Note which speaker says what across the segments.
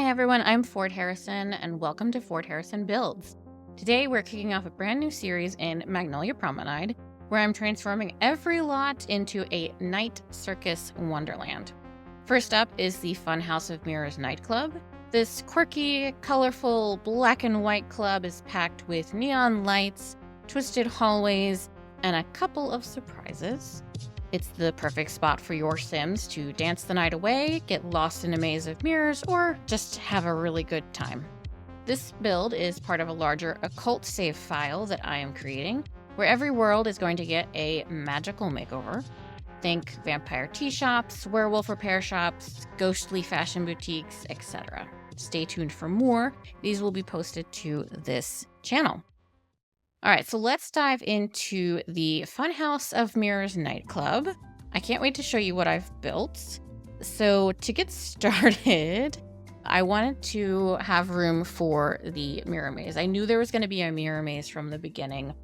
Speaker 1: Hi everyone, I'm Ford Harrison and welcome to Ford Harrison Builds. Today we're kicking off a brand new series in Magnolia Promenade where I'm transforming every lot into a Night Circus wonderland. First up is the Funhouse of Mirrors Nightclub. This quirky, colorful black and white club is packed with neon lights, twisted hallways, and a couple of surprises. It's the perfect spot for your Sims to dance the night away, get lost in a maze of mirrors, or just have a really good time. This build is part of a larger occult save file that I am creating, where every world is going to get a magical makeover. Think vampire tea shops, werewolf repair shops, ghostly fashion boutiques, etc. Stay tuned for more. These will be posted to this channel. All right, so let's dive into the Funhouse of Mirrors Nightclub. I can't wait to show you what I've built. So to get started, I wanted to have room for the mirror maze. I knew there was going to be a mirror maze from the beginning.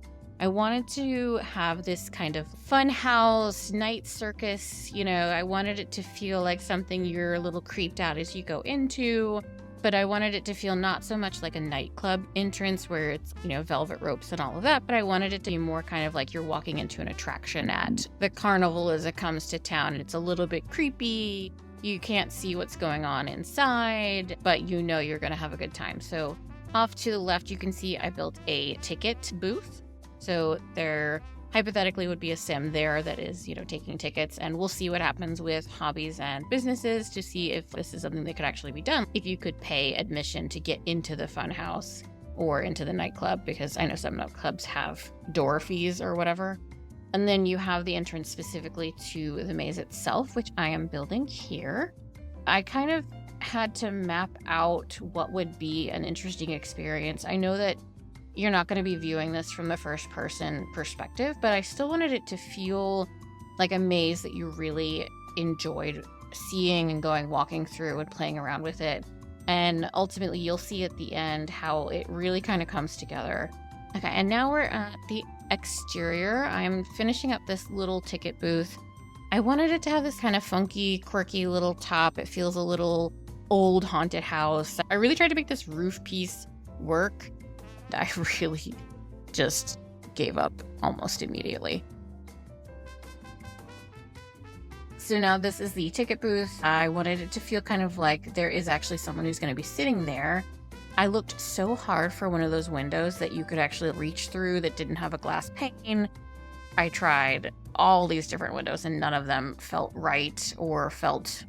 Speaker 1: I wanted to have this kind of funhouse, night circus, I wanted it to feel like something you're a little creeped out as you go into. But I wanted it to feel not so much like a nightclub entrance where it's, velvet ropes and all of that, but I wanted it to be more kind of like you're walking into an attraction at the carnival as it comes to town. It's a little bit creepy. You can't see what's going on inside, but you're going to have a good time. So off to the left, you can see I built a ticket booth. So there hypothetically would be a sim there that is, taking tickets, and we'll see what happens with hobbies and businesses to see if this is something that could actually be done. If you could pay admission to get into the fun house or into the nightclub, because I know some nightclubs have door fees or whatever. And then you have the entrance specifically to the maze itself, which I am building here. I kind of had to map out what would be an interesting experience. I know that you're not going to be viewing this from the first person perspective, but I still wanted it to feel like a maze that you really enjoyed seeing and walking through and playing around with it. And ultimately you'll see at the end how it really kind of comes together. Okay, and now we're at the exterior. I'm finishing up this little ticket booth. I wanted it to have this kind of funky, quirky little top. It feels a little old haunted house. I really tried to make this roof piece work. I really just gave up almost immediately. So now this is the ticket booth. I wanted it to feel kind of like there is actually someone who's going to be sitting there. I looked so hard for one of those windows that you could actually reach through that didn't have a glass pane. I tried all these different windows and none of them felt right or felt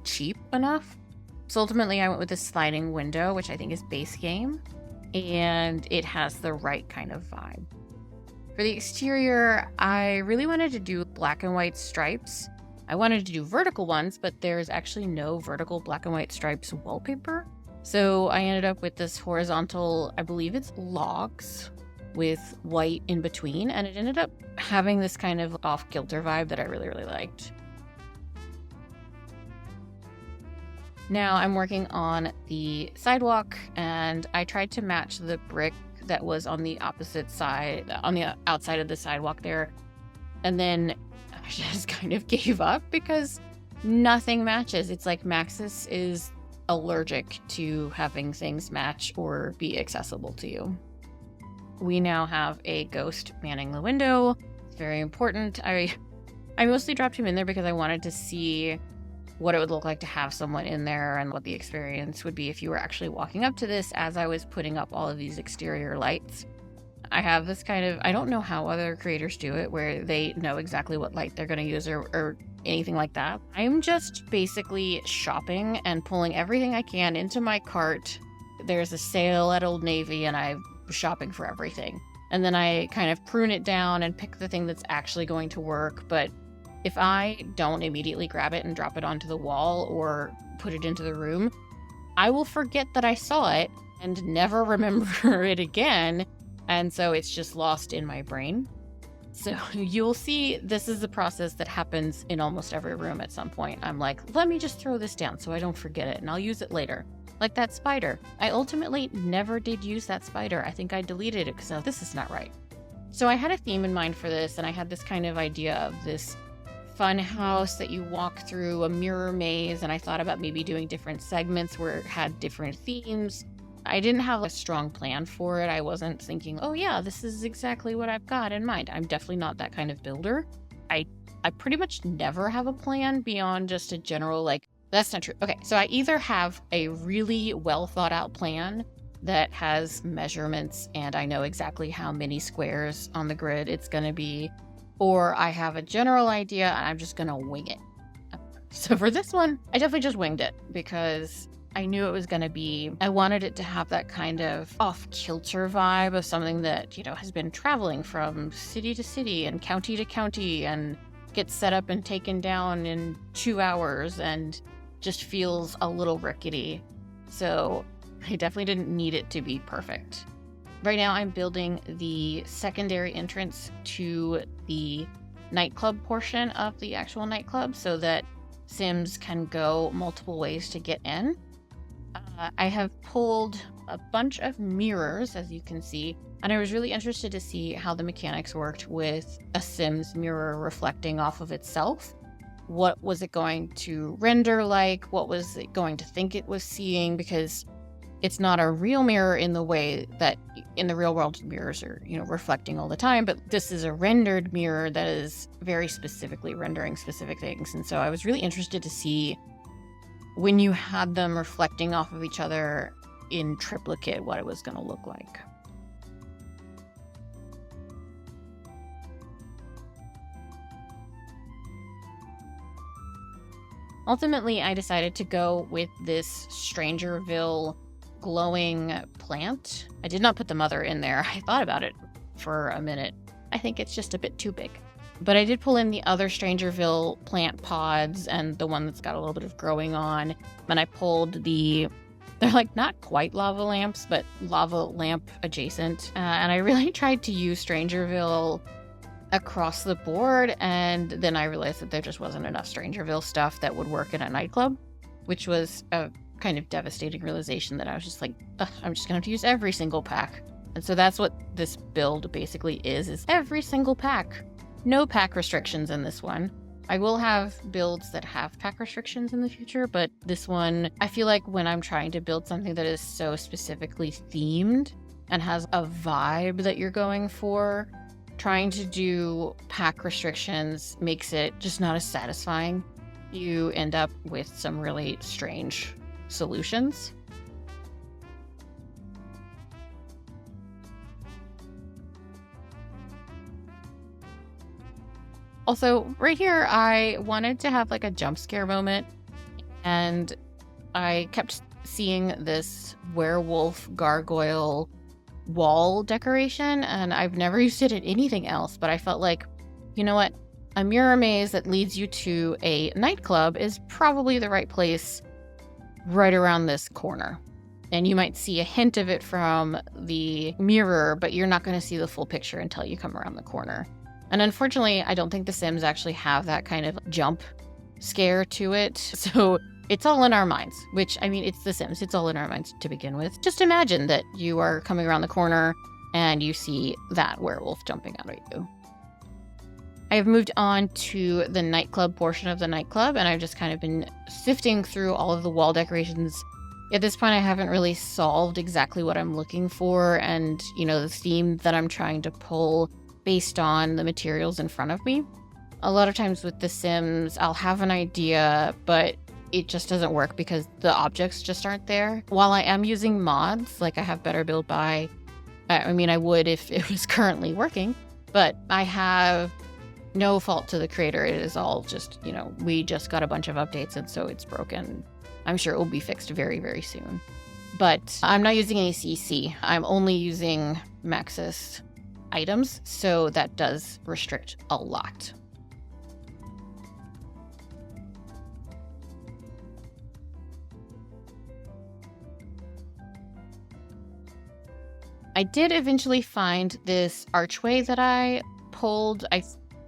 Speaker 1: cheap enough. So ultimately I went with this sliding window, which I think is base game. And it has the right kind of vibe. For the exterior, I really wanted to do black and white stripes. I wanted to do vertical ones, but there's actually no vertical black and white stripes wallpaper. So I ended up with this horizontal, I believe it's logs with white in between, and it ended up having this kind of off-kilter vibe that I really, really liked. Now I'm working on the sidewalk, and I tried to match the brick that was on the opposite side, on the outside of the sidewalk there. And then I just kind of gave up because nothing matches. It's like Maxis is allergic to having things match or be accessible to you. We now have a ghost manning the window. It's very important. I mostly dropped him in there because I wanted to see what it would look like to have someone in there and what the experience would be if you were actually walking up to this as I was putting up all of these exterior lights. I have this kind of, I don't know how other creators do it where they know exactly what light they're going to use or anything like that. I'm just basically shopping and pulling everything I can into my cart. There's a sale at Old Navy and I'm shopping for everything. And then I kind of prune it down and pick the thing that's actually going to work. But if I don't immediately grab it and drop it onto the wall or put it into the room, I will forget that I saw it and never remember it again. And so it's just lost in my brain. So you'll see this is the process that happens in almost every room at some point. I'm like, let me just throw this down so I don't forget it and I'll use it later. Like that spider. I ultimately never did use that spider. I think I deleted it because this is not right. So I had a theme in mind for this, and I had this kind of idea of this funhouse that you walk through, a mirror maze, and I thought about maybe doing different segments where it had different themes. I didn't have a strong plan for it. I wasn't thinking, oh yeah, this is exactly what I've got in mind. I'm definitely not that kind of builder. I pretty much never have a plan beyond just a general, like, that's not true. Okay, so I either have a really well thought out plan that has measurements and I know exactly how many squares on the grid it's going to be, or I have a general idea and I'm just going to wing it. So for this one, I definitely just winged it because I knew it was going to be, I wanted it to have that kind of off-kilter vibe of something that, has been traveling from city to city and county to county and gets set up and taken down in 2 hours and just feels a little rickety. So I definitely didn't need it to be perfect. Right now I'm building the secondary entrance to the nightclub portion of the actual nightclub so that Sims can go multiple ways to get in. I have pulled a bunch of mirrors, as you can see, and I was really interested to see how the mechanics worked with a Sims mirror reflecting off of itself. What was it going to render like? What was it going to think it was seeing? Because it's not a real mirror in the way that in the real world mirrors are, reflecting all the time, but this is a rendered mirror that is very specifically rendering specific things. And so I was really interested to see when you had them reflecting off of each other in triplicate, what it was going to look like. Ultimately, I decided to go with this Strangerville glowing plant. I did not put the mother in there. I thought about it for a minute. I think it's just a bit too big. But I did pull in the other Strangerville plant pods and the one that's got a little bit of growing on. And I pulled they're like not quite lava lamps, but lava lamp adjacent. And I really tried to use Strangerville across the board. And then I realized that there just wasn't enough Strangerville stuff that would work in a nightclub, which was a kind of devastating realization that I was just like, I'm just going to have to use every single pack. And so that's what this build basically is every single pack. No pack restrictions in this one. I will have builds that have pack restrictions in the future, but this one, I feel like when I'm trying to build something that is so specifically themed and has a vibe that you're going for, trying to do pack restrictions makes it just not as satisfying. You end up with some really strange solutions. Also, right here, I wanted to have like a jump scare moment, and I kept seeing this werewolf gargoyle wall decoration, and I've never used it in anything else, but I felt like, you know what? A mirror maze that leads you to a nightclub is probably the right place right around this corner. And you might see a hint of it from the mirror, but you're not going to see the full picture until you come around the corner. And unfortunately, I don't think The Sims actually have that kind of jump scare to it. So it's all in our minds, which, I mean, it's The Sims. It's all in our minds to begin with. Just imagine that you are coming around the corner and you see that werewolf jumping out at you. I have moved on to the nightclub portion of the nightclub, and I've just kind of been sifting through all of the wall decorations. At this point, I haven't really solved exactly what I'm looking for and, the theme that I'm trying to pull based on the materials in front of me. A lot of times with The Sims, I'll have an idea, but it just doesn't work because the objects just aren't there. While I am using mods, like I have Better Build By, I would if it was currently working, but I have no fault to the creator. It is all just, we just got a bunch of updates and so it's broken. I'm sure it will be fixed very, very soon. But I'm not using any CC. I'm only using Maxis items, so that does restrict a lot. I did eventually find this archway that I pulled. I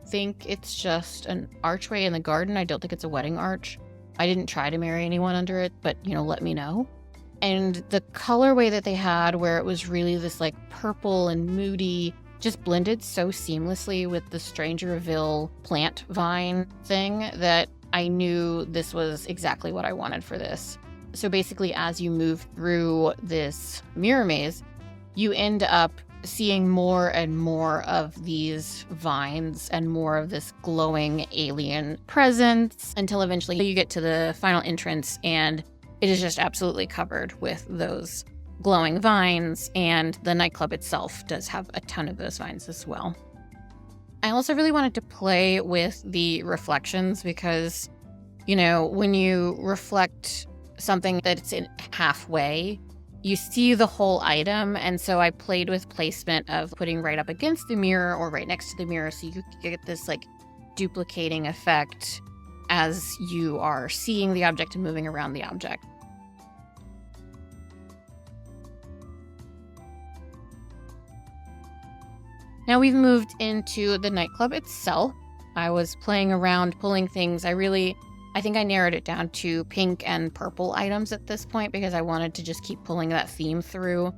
Speaker 1: think it's just an archway in the garden. I don't think it's a wedding arch. I didn't try to marry anyone under it, but let me know. And the colorway that they had, where it was really this like purple and moody, just blended so seamlessly with the Strangerville plant vine thing that I knew this was exactly what I wanted for this. So basically, as you move through this mirror maze, you end up seeing more and more of these vines and more of this glowing alien presence until eventually you get to the final entrance and it is just absolutely covered with those glowing vines, and the nightclub itself does have a ton of those vines as well. I also really wanted to play with the reflections because, you know, when you reflect something that's in halfway, you see the whole item, and so I played with placement of putting right up against the mirror or right next to the mirror so you get this like duplicating effect as you are seeing the object and moving around the object. Now we've moved into the nightclub itself. I was playing around, pulling things. I think I narrowed it down to pink and purple items at this point because I wanted to just keep pulling that theme through.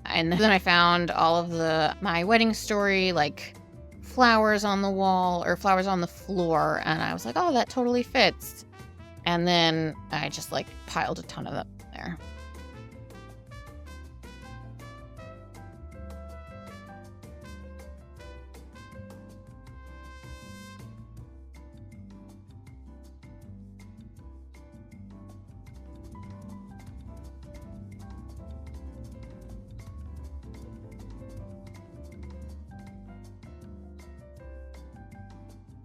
Speaker 1: And then I found all of my wedding story, like flowers on the wall or flowers on the floor. And I was like, oh, that totally fits. And then I just like piled a ton of them there.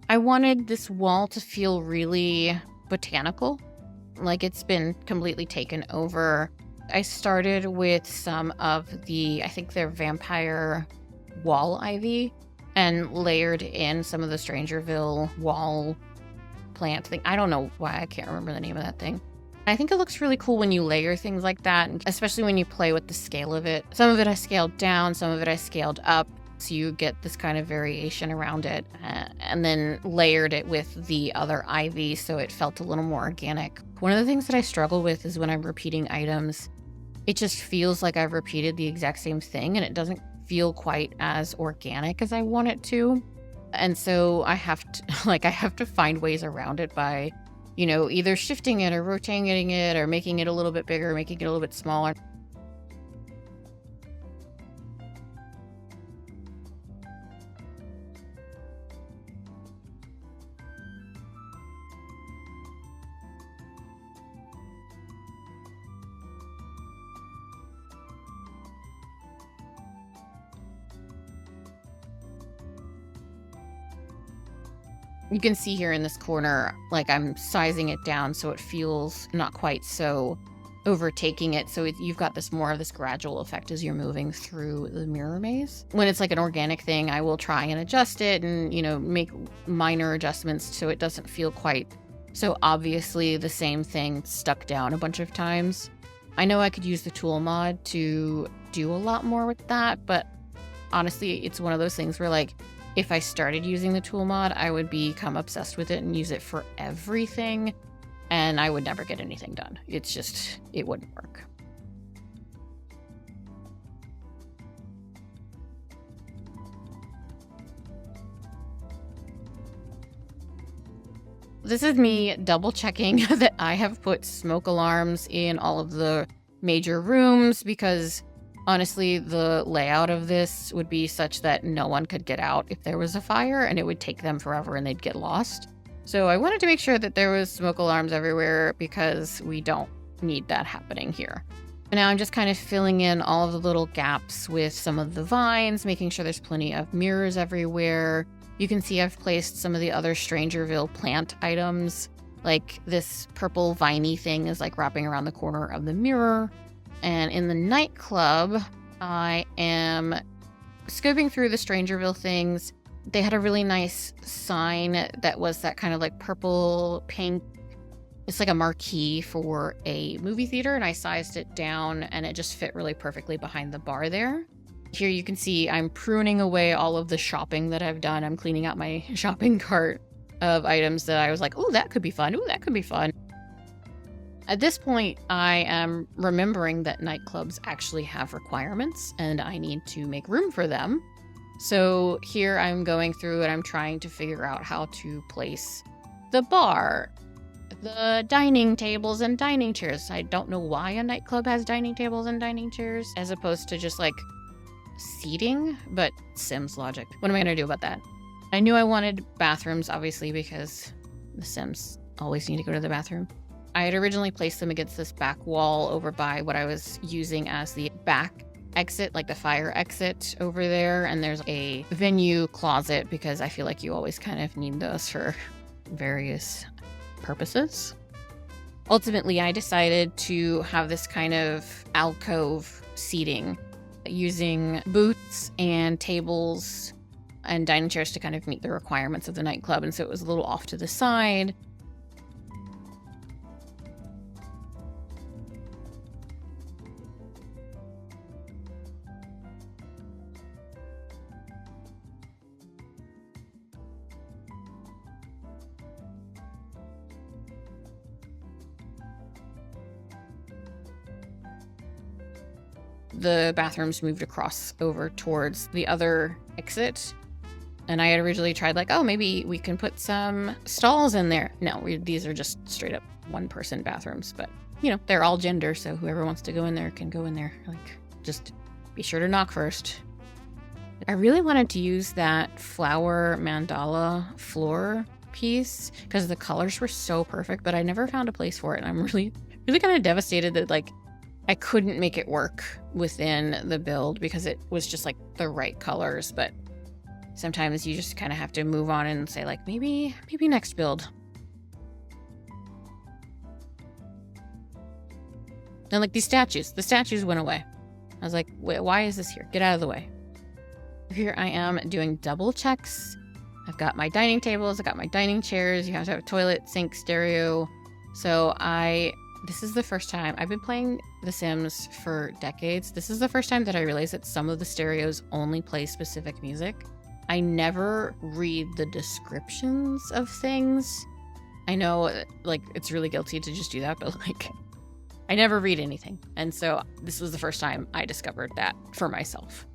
Speaker 1: I wanted this wall to feel really botanical, like it's been completely taken over. I started with some of I think they're vampire wall ivy, and layered in some of the Strangerville wall plant thing. I don't know why I can't remember the name of that thing. I think it looks really cool when you layer things like that, especially when you play with the scale of it. Some of it I scaled down, some of it I scaled up. So you get this kind of variation around it, and then layered it with the other ivy so it felt a little more organic. One of the things that I struggle with is when I'm repeating items, it just feels like I've repeated the exact same thing and it doesn't feel quite as organic as I want it to. And so I have to find ways around it by, you know, either shifting it or rotating it or making it a little bit bigger, making it a little bit smaller. You can see here in this corner, like I'm sizing it down so it feels not quite so overtaking it. So you've got more of this gradual effect as you're moving through the mirror maze. When it's like an organic thing, I will try and adjust it and, you know, make minor adjustments so it doesn't feel quite so obviously the same thing stuck down a bunch of times. I know I could use the tool mod to do a lot more with that, but honestly, it's one of those things where like, if I started using the tool mod, I would become obsessed with it and use it for everything, and I would never get anything done. It wouldn't work. This is me double checking that I have put smoke alarms in all of the major rooms because honestly, the layout of this would be such that no one could get out if there was a fire, and it would take them forever and they'd get lost. So I wanted to make sure that there was smoke alarms everywhere because we don't need that happening here. And now I'm just kind of filling in all of the little gaps with some of the vines, making sure there's plenty of mirrors everywhere. You can see I've placed some of the other Strangerville plant items, like this purple viney thing is like wrapping around the corner of the mirror. And in the nightclub, I am scoping through the Strangerville things. They had a really nice sign that was that kind of like purple, pink. It's like a marquee for a movie theater, and I sized it down and it just fit really perfectly behind the bar there. Here you can see I'm pruning away all of the shopping that I've done. I'm cleaning out my shopping cart of items that I was like, oh, that could be fun. Oh, that could be fun. At this point, I am remembering that nightclubs actually have requirements and I need to make room for them. So here I'm going through and I'm trying to figure out how to place the bar, the dining tables and dining chairs. I don't know why a nightclub has dining tables and dining chairs as opposed to just like seating, but Sims logic. What am I going to do about that? I knew I wanted bathrooms, obviously, because the Sims always need to go to the bathroom. I had originally placed them against this back wall over by what I was using as the back exit, like the fire exit over there. And there's a venue closet because I feel like you always kind of need those for various purposes. Ultimately, I decided to have this kind of alcove seating using booths and tables and dining chairs to kind of meet the requirements of the nightclub. And so it was a little off to the side. The bathrooms moved across over towards the other exit. And I had originally tried like, oh, maybe we can put some stalls in there. No, these are just straight up one-person bathrooms. But, you know, they're all gender, so whoever wants to go in there can go in there. Like, just be sure to knock first. I really wanted to use that flower mandala floor piece because the colors were so perfect, but I never found a place for it. And I'm really kind of devastated that, like, I couldn't make it work within the build because it was just like the right colors, but sometimes you just kind of have to move on and say like, maybe next build. And like the statues went away. I was like, wait, why is this here? Get out of the way. Here I am doing double checks. I've got my dining tables, I've got my dining chairs. You have to have a toilet, sink, stereo. So this is the first time I've been playing The Sims for decades. This is the first time that I realized that some of the stereos only play specific music. I never read the descriptions of things. I know, like, it's really guilty to just do that, but like, I never read anything. And so this was the first time I discovered that for myself.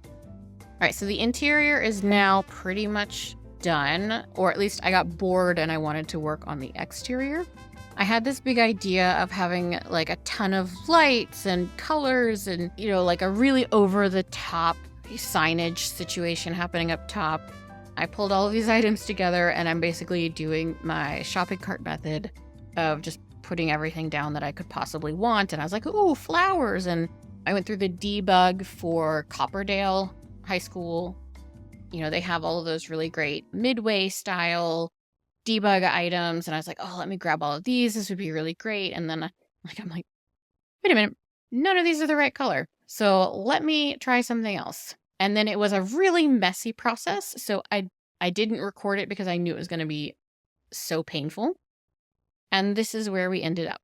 Speaker 1: All right, so the interior is now pretty much done, or at least I got bored and I wanted to work on the exterior. I had this big idea of having like a ton of lights and colors and, you know, like a really over the top signage situation happening up top. I pulled all of these items together and I'm basically doing my shopping cart method of just putting everything down that I could possibly want. And I was like, ooh, flowers. And I went through the debug for Copperdale High School. You know, they have all of those really great Midway style debug items, and I was like, oh, let me grab all of these. This would be really great. And then I'm like, wait a minute, none of these are the right color. So let me try something else. And then it was a really messy process. So I didn't record it because I knew it was going to be so painful. And this is where we ended up.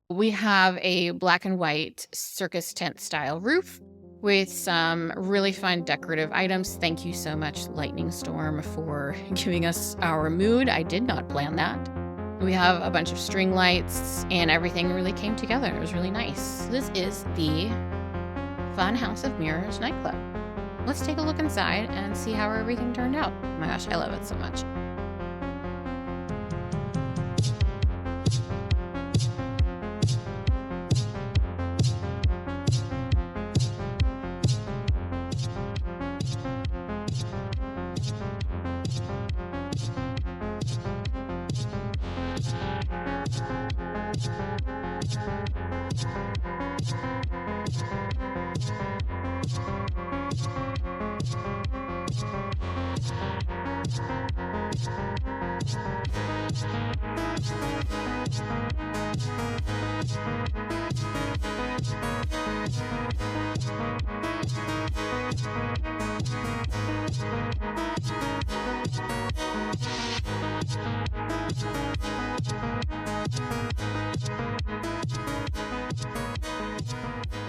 Speaker 1: We have a black and white circus tent style roof with some really fun decorative items. Thank you so much, Lightning Storm, for giving us our mood. I did not plan that. We have a bunch of string lights and everything really came together. It was really nice. This is the Funhouse of Mirrors nightclub. Let's take a look inside and see how everything turned out. Oh my gosh, I love it so much.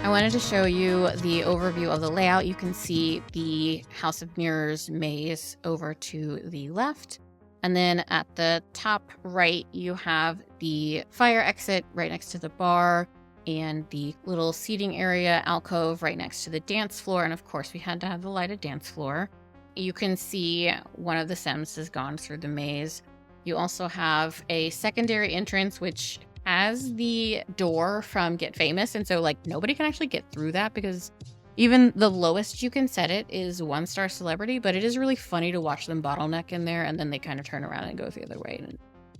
Speaker 1: I wanted to show you the overview of the layout. You can see the House of Mirrors maze over to the left. And then at the top right, you have the fire exit right next to the bar and the little seating area alcove right next to the dance floor. And of course, we had to have the lighted dance floor. You can see one of the Sims has gone through the maze. You also have a secondary entrance, which has the door from Get Famous. And so, like, nobody can actually get through that because even the lowest you can set it is 1-star celebrity. But it is really funny to watch them bottleneck in there, and then they kind of turn around and go the other way. And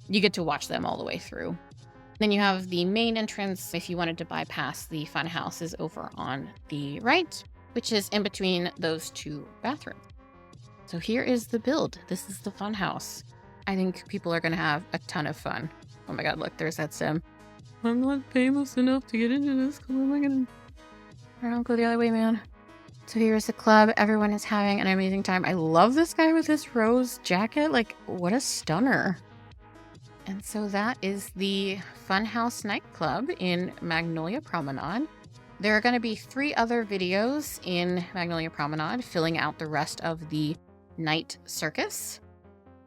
Speaker 1: you get to watch them all the way through. Then you have the main entrance. If you wanted to bypass the funhouse, is over on the right, which is in between those two bathrooms. So here is the build. This is the funhouse. I think people are going to have a ton of fun. Oh my god, look, there's that Sim. I'm not famous enough to get into this. How am I going to... I don't go the other way, man. So here's the club. Everyone is having an amazing time. I love this guy with his rose jacket. Like, what a stunner. And so that is the Funhouse Nightclub in Magnolia Promenade. There are going to be 3 other videos in Magnolia Promenade filling out the rest of the Night Circus.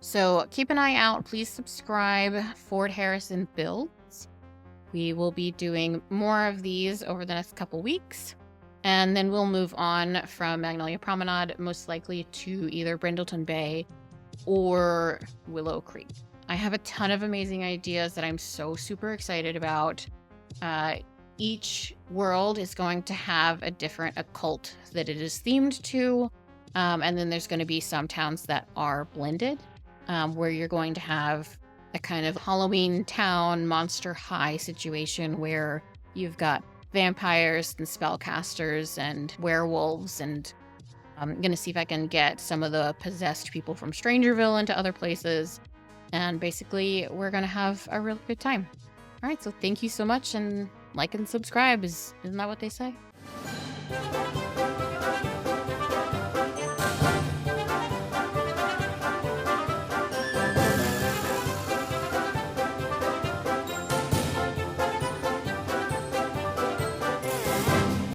Speaker 1: So keep an eye out. Please subscribe. Ford Harrison Builds. We will be doing more of these over the next couple weeks. And then we'll move on from Magnolia Promenade, most likely to either Brindleton Bay or Willow Creek. I have a ton of amazing ideas that I'm so super excited about. Each world is going to have a different occult that it is themed to. And then there's going to be some towns that are blended, where you're going to have a kind of Halloween town monster high situation where you've got vampires and spellcasters and werewolves. And I'm going to see if I can get some of the possessed people from Strangerville into other places. And basically, we're going to have a really good time. All right, so thank you so much, and like and subscribe. Isn't that what they say?